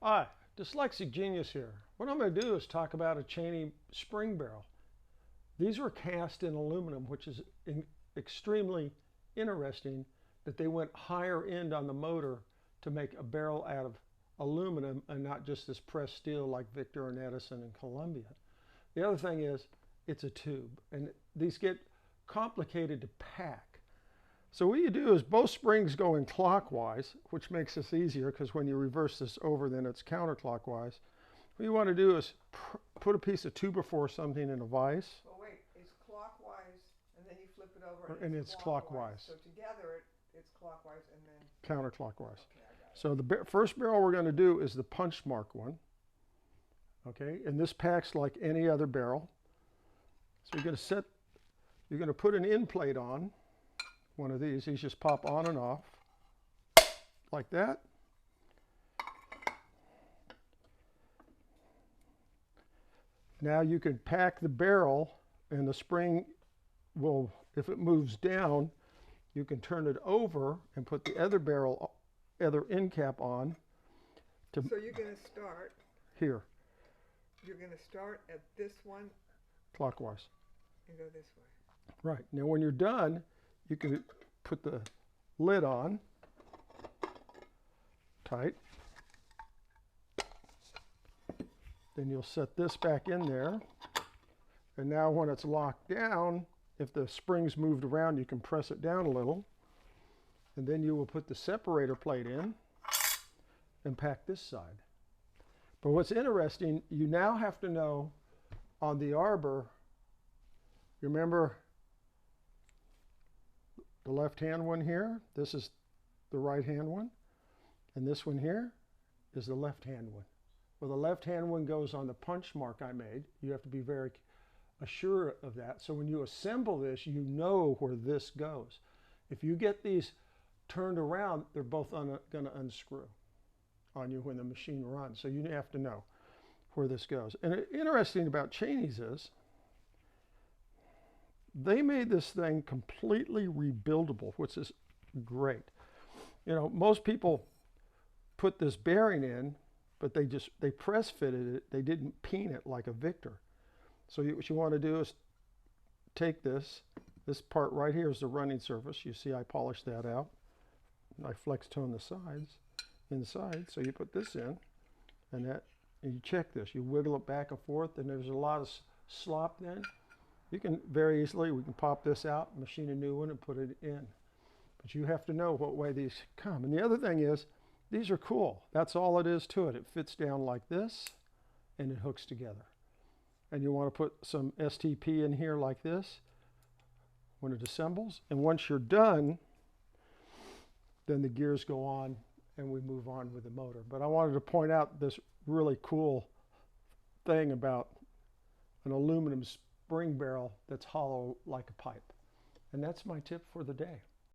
Hi, Dyslexic Genius here. What I'm going to do is talk about a Cheney spring barrel. These were cast in aluminum, which is extremely interesting that they went higher end on the motor to make a barrel out of aluminum and not just this pressed steel like Victor and Edison and Columbia. The other thing is it's a tube, and these get complicated to pack. So what you do is both springs go in clockwise, which makes this easier because when you reverse this over, then it's counterclockwise. What you want to do is put a piece of 2x4 something in a vise. Oh wait, it's clockwise, and then you flip it over, And it's clockwise. So together it's clockwise and then counterclockwise. Okay, I got it. So the first barrel we're going to do is the punch mark one. Okay, and this packs like any other barrel. So you're going to put an end plate on one of these. These just pop on and off like that. Now you can pack the barrel, and the spring will, if it moves down, you can turn it over and put the other end cap on. So you're going to start here. You're going to start at this one Clockwise. and go this way. Right. Now when you're done, you can put the lid on tight. Then you'll set this back in there. And now when it's locked down, if the spring's moved around, you can press it down a little. And then you will put the separator plate in and pack this side. But what's interesting, you now have to know on the arbor, remember the left-hand one here? This is the right-hand one. And this one here is the left-hand one. Well, the left-hand one goes on the punch mark I made. You have to be very assured of that. So when you assemble this, you know where this goes. If you get these turned around, they're both going to unscrew on you when the machine runs. So you have to know where this goes. And interesting about Cheney's is they made this thing completely rebuildable, which is great. You know, most people put this bearing in, but they press fitted it. They didn't peen it like a Victor. So what you want to do is take this part right here is the running surface. You see I polished that out. I flex tone the sides inside. So you put this in and you check this. You wiggle it back and forth, and there's a lot of slop then. You can very easily, we can pop this out, machine a new one, and put it in. But you have to know what way these come. And the other thing is, these are cool. That's all it is to it. It fits down like this, and it hooks together. And you want to put some STP in here like this when it assembles. And once you're done, then the gears go on, and we move on with the motor. But I wanted to point out this really cool thing about an aluminum spring barrel that's hollow like a pipe. And that's my tip for the day.